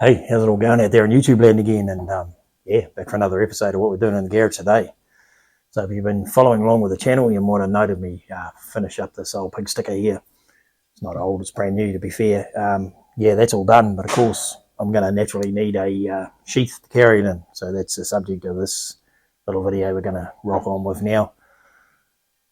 Hey, how's it all going out there on YouTube land again? And yeah, back for another episode of what we're doing in the garage today. So if you've been following along with the channel, you might have noted me finish up this old pig sticker here. It's not old, it's brand new to be fair. Yeah, that's all done, but of course I'm going to naturally need a sheath to carry it in. So that's the subject of this little video we're going to rock on with now.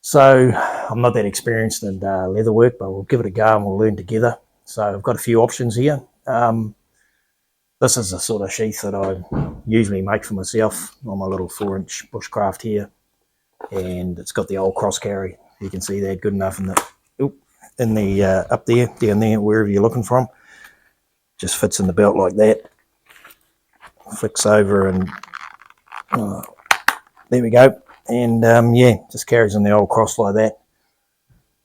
So I'm not that experienced in leather work, but we'll give it a go and we'll learn together. So I've got a few options here. This is the sort of sheath that I usually make for myself on my little 4-inch bushcraft here, and it's got the old cross carry. You can see that good enough in the up there, down there, wherever you're looking from. Just fits in the belt like that. Flicks over, and there we go. And yeah, just carries in the old cross like that.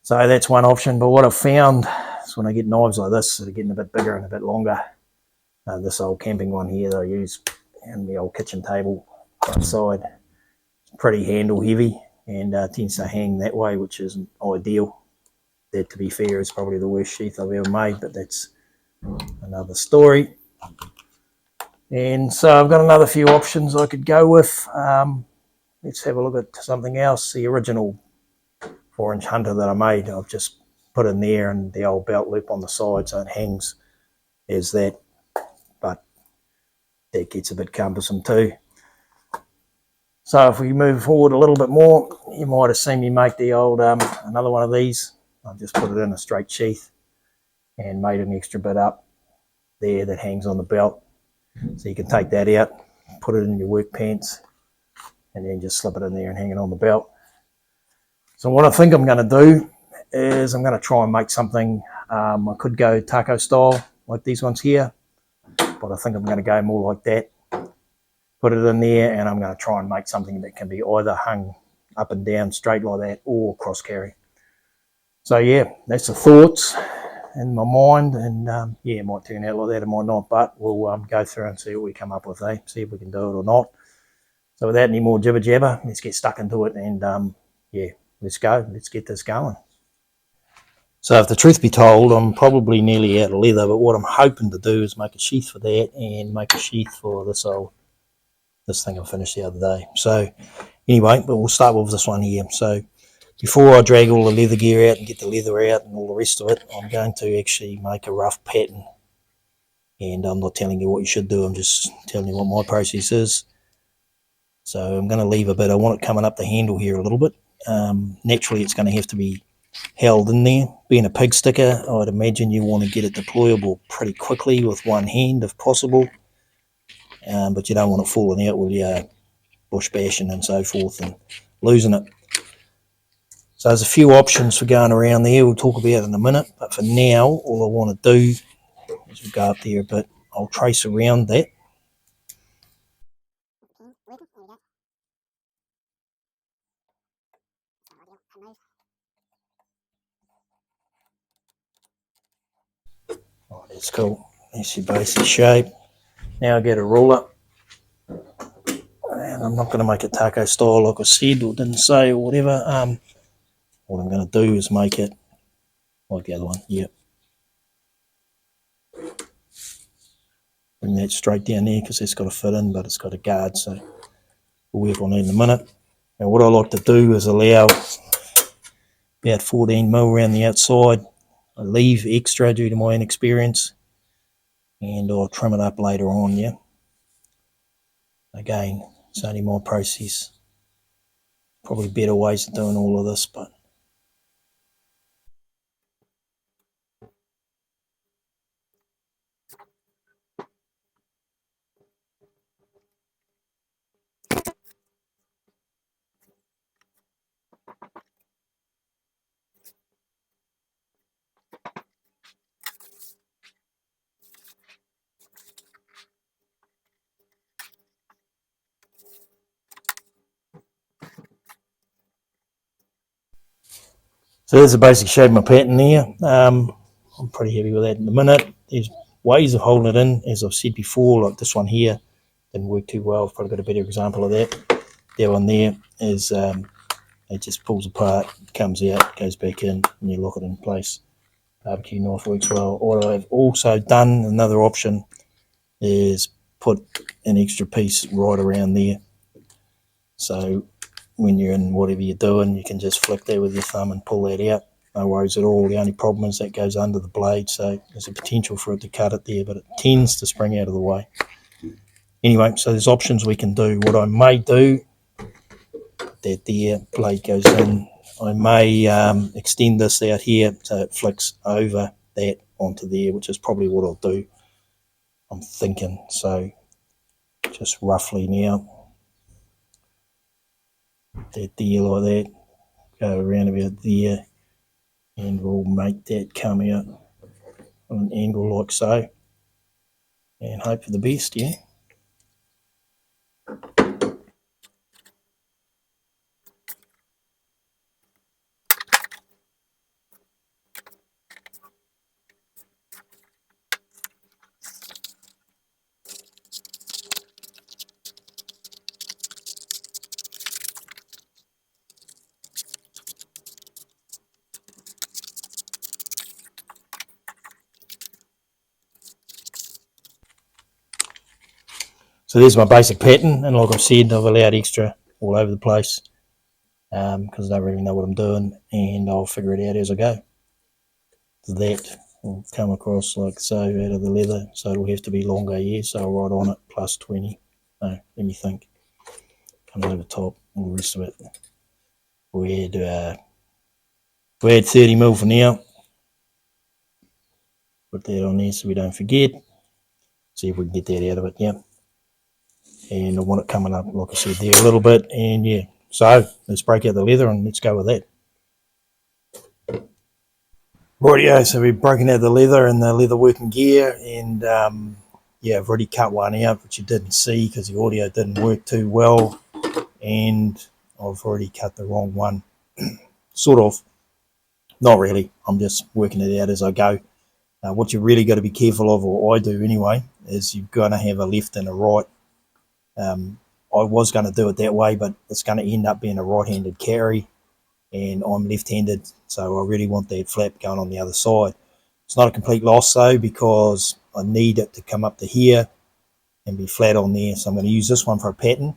So that's one option. But what I've found is when I get knives like this that are getting a bit bigger and a bit longer. This old camping one here that I use on the old kitchen table outside, it's pretty handle heavy and tends to hang that way, which isn't ideal. That, to be fair, is probably the worst sheath I've ever made, but that's another story. And so I've got another few options I could go with. Let's have a look at something else. The original 4-inch hunter that I made, I've just put in there, and the old belt loop on the side, so it hangs as that. But that gets a bit cumbersome too. So if we move forward a little bit more, you might have seen me make the old another one of these. I've just put it in a straight sheath and made an extra bit up there that hangs on the belt. So you can take that out, put it in your work pants, and then just slip it in there and hang it on the belt. So what I think I'm going to do is I'm going to try and make something. I could go taco style like these ones here, but I think I'm going to go more like that. Put it in there, and I'm going to try and make something that can be either hung up and down straight like that or cross carry. So yeah, that's the thoughts in my mind, and yeah, it might turn out like that, it might not, but we'll go through and see what we come up with, see if we can do it or not. So without any more jibber jabber, let's get stuck into it, and yeah, let's go, let's get this going. So if the truth be told, I'm probably nearly out of leather, but what I'm hoping to do is make a sheath for that and make a sheath for this thing I finished the other day. So anyway, but we'll start with this one here. So before I drag all the leather gear out and get the leather out and all the rest of it, I'm going to actually make a rough pattern. And I'm not telling you what you should do, I'm just telling you what my process is. So I'm going to leave a bit, I want it coming up the handle here a little bit. Naturally it's going to have to be held in there. Being a pig sticker, I'd imagine you want to get it deployable pretty quickly with one hand if possible, but you don't want it falling out with your bush bashing and so forth and losing it. So there's a few options for going around there, we'll talk about it in a minute, but for now all I want to do is we'll go up there a bit, I'll trace around that. Oh, that's cool. That's your basic shape. Now I get a ruler, and I'm not going to make it taco style like I said or didn't say or whatever. What I'm going to do is make it like the other one. Yep. Bring that straight down there because it's got to fit in, but it's got a guard, so we'll work on that in a minute. And what I like to do is allow about 14 mil around the outside. I leave extra due to my inexperience, and I'll trim it up later on, yeah. Again, it's only my process. Probably better ways of doing all of this, but so there's the basic shape of my pattern there. I'm pretty happy with that in a minute. There's ways of holding it in, as I've said before, like this one here didn't work too well. I've probably got a better example of that. That one there is it just pulls apart, comes out, goes back in, and you lock it in place. Barbecue knife works well. What I've also done, another option, is put an extra piece right around there. So when you're in whatever you're doing, you can just flick that with your thumb and pull that out. No worries at all. The only problem is that goes under the blade, so there's a potential for it to cut it there, but it tends to spring out of the way. Anyway, so there's options we can do. What I may do, that there blade goes in, I may extend this out here so it flicks over that onto there, which is probably what I'll do. I'm thinking. So just roughly now, that there like that, go around about there, and we'll make that come out on an angle like so, and hope for the best, yeah. So there's my basic pattern, and like I've said, I've allowed extra all over the place because I don't really know what I'm doing, and I'll figure it out as I go. So that will come across like so out of the leather, so it'll have to be longer, yeah, so I'll write on it plus 20. No, let me think. Coming over top, all the rest of it. We had 30 mil for now. Put that on there so we don't forget. See if we can get that out of it, yeah. And I want it coming up, like I said, there a little bit, and yeah. So let's break out the leather and let's go with that. Rightio, so we've broken out the leather and the leather working gear, and yeah, I've already cut one out, which you didn't see because the audio didn't work too well, and I've already cut the wrong one. Sort of. Not really. I'm just working it out as I go. What you really got to be careful of, or I do anyway, is you're going to have a left and a right. I was going to do it that way, but it's going to end up being a right-handed carry, and I'm left-handed, so I really want that flap going on the other side. It's not a complete loss though, because I need it to come up to here and be flat on there. So I'm going to use this one for a pattern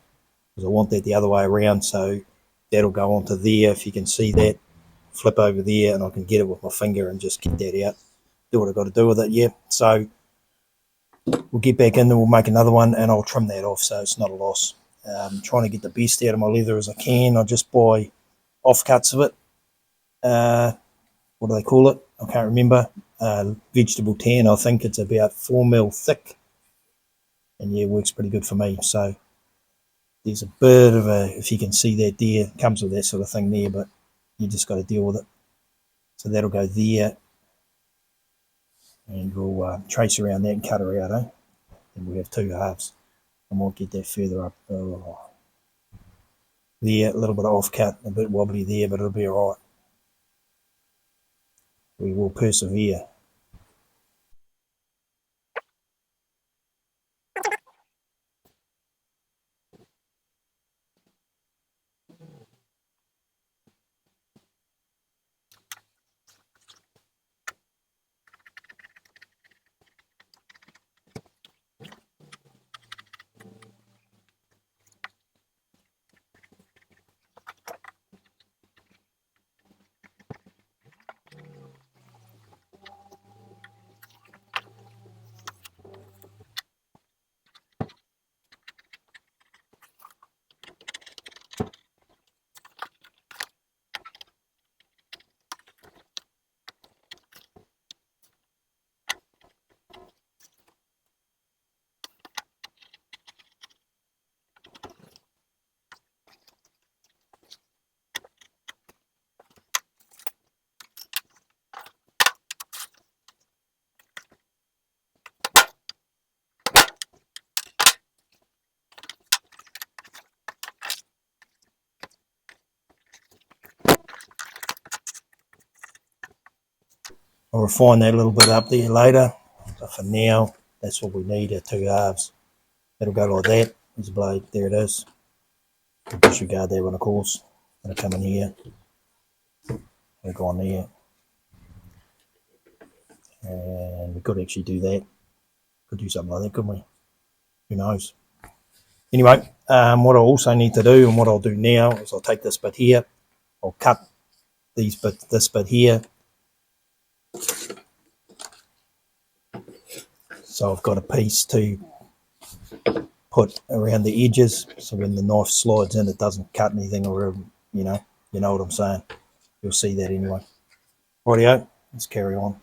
because I want that the other way around. So that'll go onto there. If you can see that, flip over there, and I can get it with my finger and just get that out. Do what I've got to do with it, yeah. So we'll get back in there, we'll make another one, and I'll trim that off so it's not a loss. Trying to get the best out of my leather as I can. I just buy offcuts of it. What do they call it? I can't remember. Vegetable tan, I think it's about 4 mil thick, and yeah, it works pretty good for me. So there's a bit of a, if you can see that there, it comes with that sort of thing there, but you just got to deal with it. So that'll go there, and we'll trace around that and cut her out, eh? And we have two halves. I might get that further up. There, a little bit of offcut, a bit wobbly there, but it'll be all right. We will persevere. I'll refine that a little bit up there later, but for now, that's what we need, our two halves. That'll go like that. There's a blade, there it is. We'll disregard that one, of course. It'll come in here. It'll go on there. And we could actually do that. Could do something like that, couldn't we? who knows. Anyway, what I also need to do, and what I'll do now, is I'll take this bit here, I'll cut this bit here, so I've got a piece to put around the edges, so when the knife slides in, it doesn't cut anything, or you know what I'm saying. You'll see that anyway. Rightio, let's carry on.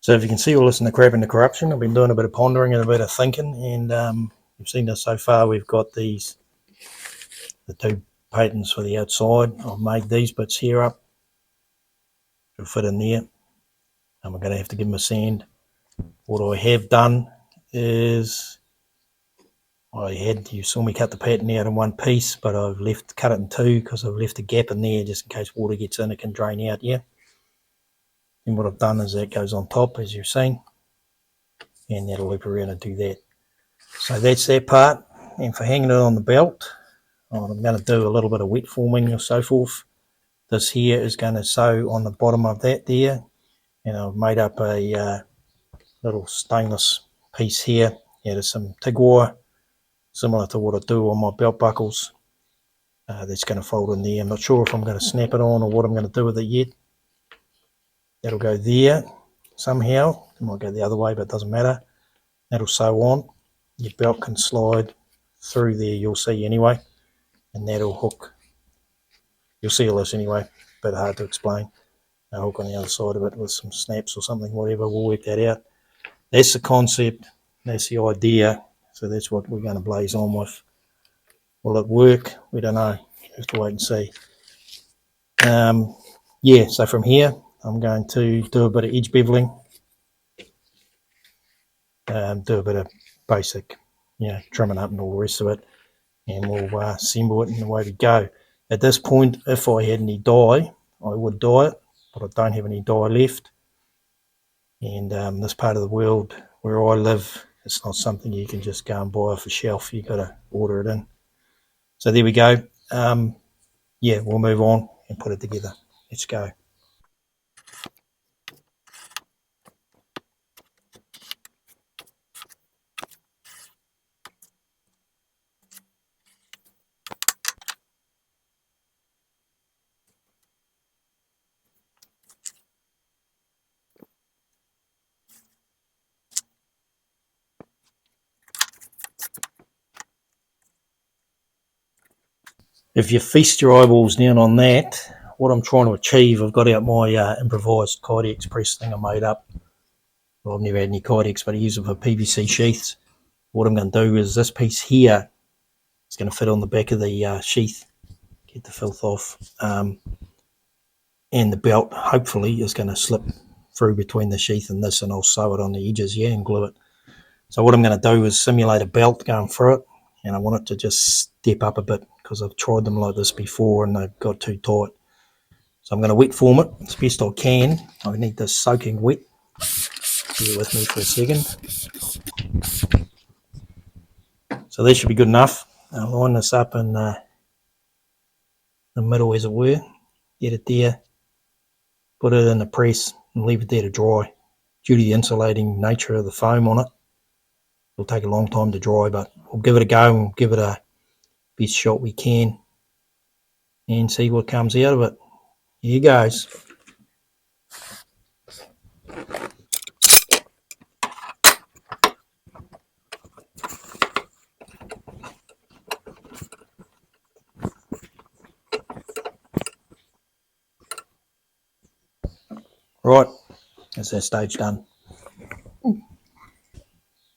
So if you can see all this in the crap and the corruption, I've been doing a bit of pondering and a bit of thinking, and you've seen this so far. We've got the 2 patents for the outside. I've made these bits here up to fit in there, and we're going to have to give them a sand. What I have done is you saw me cut the pattern out in one piece, but I've cut it in 2 because I've left a gap in there just in case water gets in, it can drain out. Yeah. And what I've done is that goes on top, as you've seen, and that'll loop around and do that. So that's that part. And for hanging it on the belt, I'm going to do a little bit of wet forming or so forth. This here is going to sew on the bottom of that there, and I've made up a little stainless piece here out of some TIG wire, similar to what I do on my belt buckles. That's going to fold in there. I'm not sure if I'm going to snap it on or what I'm going to do with it yet. That'll go there somehow. It might go the other way, but it doesn't matter. That'll sew on. Your belt can slide through there, you'll see anyway, and that'll hook. You'll see all this anyway, but hard to explain. A hook on the other side of it with some snaps or something, whatever, we'll work that out. That's the concept, that's the idea, so that's what we're going to blaze on with. Will it work? We don't know, we have to wait and see. Yeah, so from here I'm going to do a bit of edge beveling, do a bit of basic, trimming up and all the rest of it, and we'll assemble it and away we go. At this point, if I had any dye, I would dye it, but I don't have any dye left. And this part of the world where I live, it's not something you can just go and buy off a shelf. You've got to order it in. So there we go. Yeah, we'll move on and put it together. Let's go. If you feast your eyeballs down on that, what I'm trying to achieve, I've got out my improvised Kydex press thing I made up. Well, I've never had any Kydex, but I use it for PVC sheaths. What I'm going to do is this piece here is going to fit on the back of the sheath, get the filth off, and the belt hopefully is going to slip through between the sheath and this, and I'll sew it on the edges, and glue it. So what I'm going to do is simulate a belt going through it, and I want it to just step up a bit because I've tried them like this before and they've got too tight. So I'm going to wet form it as best I can. I need this soaking wet. Bear with me for a second. So that should be good enough. I'll line this up in the middle, as it were. Get it there. Put it in the press and leave it there to dry. Due to the insulating nature of the foam on it, it'll take a long time to dry, but we'll give it a go and we'll give it a best shot we can and see what comes out of it. Here goes. Right, that's that stage done.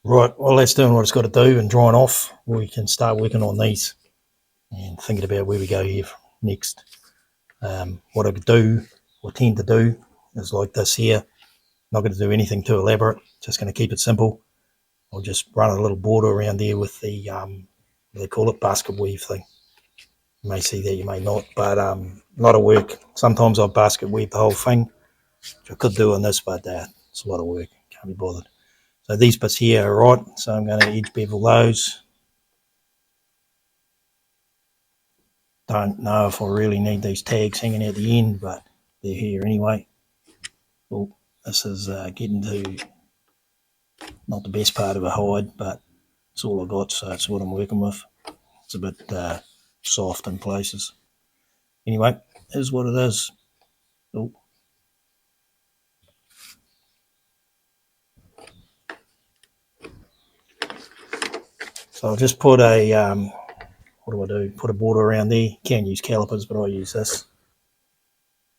Right, well, that's doing what it's got to do and drying off. We can start working on these and thinking about where we go here next. What I could do, or tend to do, is like this here. Not going to do anything too elaborate, just going to keep it simple. I'll just run a little border around there with the, what do they call it, basket weave thing. You may see that, you may not, but a lot of work. Sometimes I basket weave the whole thing, which I could do on this, but it's a lot of work, can't be bothered. So these bits here are right, so I'm going to edge bevel those. Don't know if I really need these tags hanging out the end, but they're here anyway. Well, this is getting to not the best part of a hide, but it's all I got, so it's what I'm working with. It's a bit soft in places. Anyway, here's what it is. Oh. So I'll just put a, what do? Put a border around there. You can use calipers, but I use this.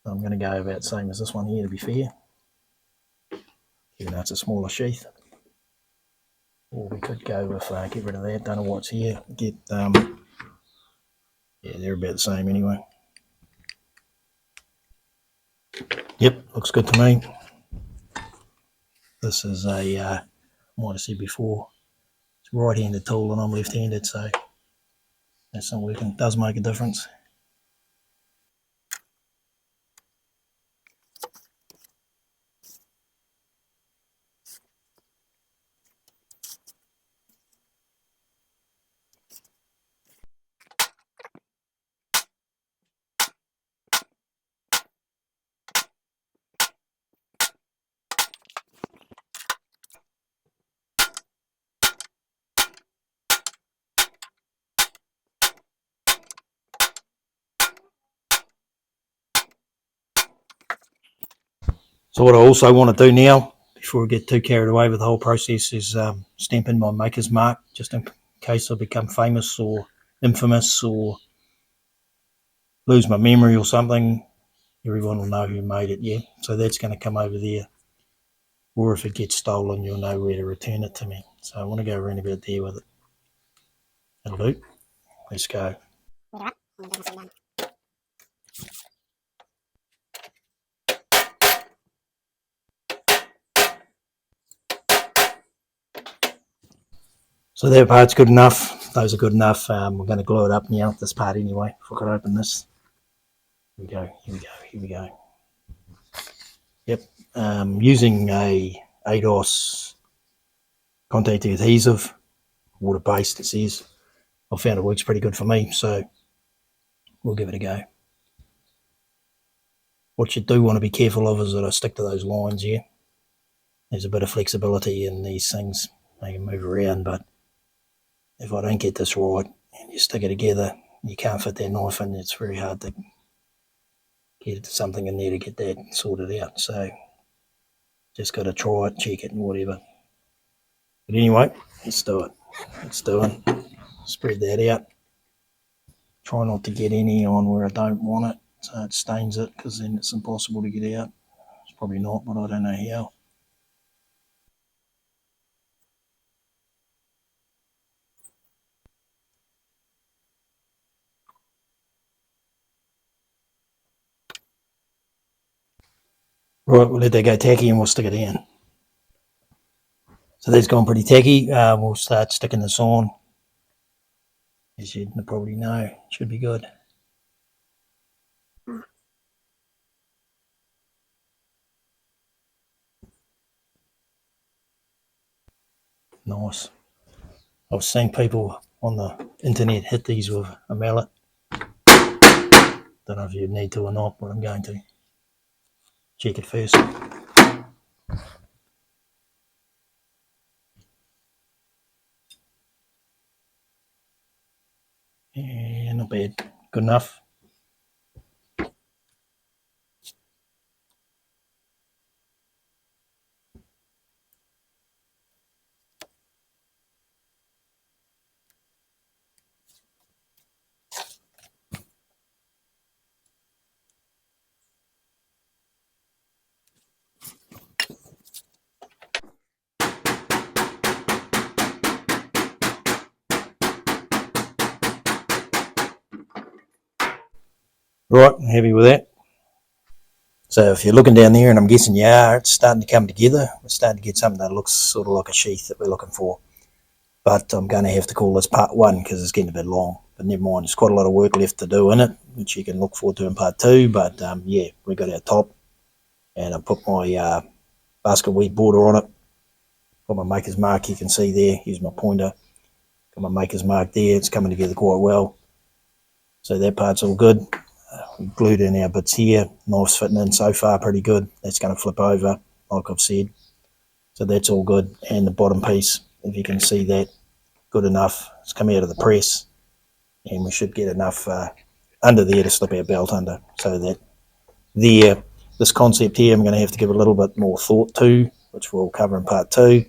I'm going to go about the same as this one here, to be fair. Even though it's a smaller sheath. Or we could go with, get rid of that, don't know what's here. Yeah, they're about the same anyway. Yep, looks good to me. This is a, I might have said before, it's a right-handed tool and I'm left-handed, so that's not working. It does make a difference. So what I also want to do now, before we get too carried away with the whole process, is stamp in my maker's mark, just in case I become famous or infamous or lose my memory or something. Everyone will know who made it, yeah. So that's going to come over there. Or if it gets stolen, you'll know where to return it to me. So I want to go around about there with it. That'll do. Let's go. So that part's good enough. Those are good enough. We're going to glue it up now, this part anyway. If I could open this. Here we go, here we go, here we go. Yep, using a ADOS contact adhesive, water-based it says. I found it works pretty good for me, so we'll give it a go. What you do want to be careful of is that I stick to those lines here. There's a bit of flexibility in these things. They can move around, but if I don't get this right and you stick it together, you can't fit that knife in. It's very hard to get something in there to get that sorted out. So just got to try it, check it and whatever. But anyway, let's do it. Let's do it. Spread that out. Try not to get any on where I don't want it, so it stains it, because then it's impossible to get out. It's probably not, but I don't know how. Right, we'll let that go tacky and we'll stick it in. So that's gone pretty tacky. We'll start sticking this on. As you probably know, it should be good. Nice. I've seen people on the internet hit these with a mallet. Don't know if you need to or not, but I'm going to. Check it first. Yeah, not bad. Good enough. Right, happy with that. So if you're looking down there, and I'm guessing you are, it's starting to come together. We're starting to get something that looks sort of like a sheath that we're looking for. But I'm going to have to call this part 1 because it's getting a bit long. But never mind, there's quite a lot of work left to do in it, which you can look forward to in part 2. But yeah, we got our top, and I put my basket weed border on it. Got my maker's mark, you can see there. Here's my pointer. Got my maker's mark there. It's coming together quite well. So that part's all good. We glued in our bits here. Knife's fitting in so far pretty good. That's going to flip over, like I've said. So that's all good. And the bottom piece, if you can see that, good enough. It's come out of the press. And we should get enough under there to slip our belt under. So that there, this concept here, I'm going to have to give a little bit more thought to, which we'll cover in part 2.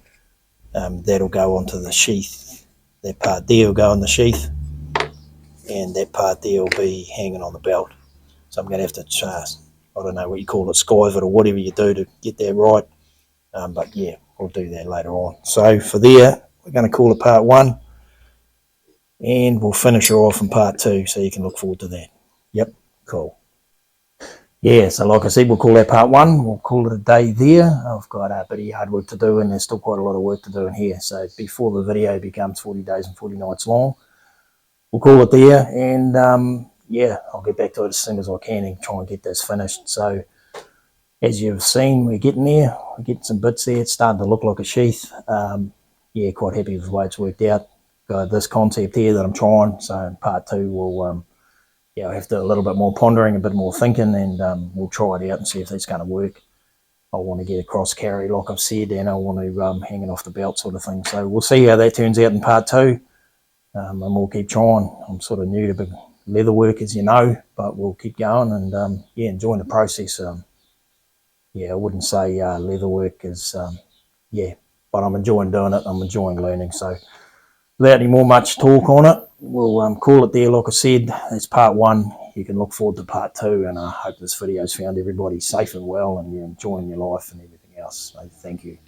That'll go onto the sheath. That part there will go in the sheath. And that part there will be hanging on the belt. So I'm going to have to, I don't know what you call it, skive it or whatever you do to get that right. But yeah, we'll do that later on. So for there, we're going to call it part 1. And we'll finish her off in part 2, so you can look forward to that. Yep, cool. Yeah, so like I said, we'll call that part 1. We'll call it a day there. I've got a bit of hard work to do, and there's still quite a lot of work to do in here. So before the video becomes 40 days and 40 nights long, we'll call it there. And yeah, I'll get back to it as soon as I can and try and get this finished. So as you've seen, we're getting there. We're getting some bits there. It's starting to look like a sheath. Yeah, quite happy with the way it's worked out. Got this concept here that I'm trying. So in part 2, we'll yeah, I'll have to do a little bit more pondering, a bit more thinking, and we'll try it out and see if that's going to work. I want to get a cross carry, like I've said, and I want to hang it off the belt sort of thing. So we'll see how that turns out in part 2, and we'll keep trying. I'm sort of new to big leather work, as you know, but we'll keep going and yeah, enjoying the process. Yeah, I wouldn't say leather work is, yeah, but I'm enjoying doing it. I'm enjoying learning. So without any more much talk on it, we'll call it there. Like I said, it's part 1. You can look forward to part 2, and I hope this video's found everybody safe and well, and you're enjoying your life and everything else. So thank you.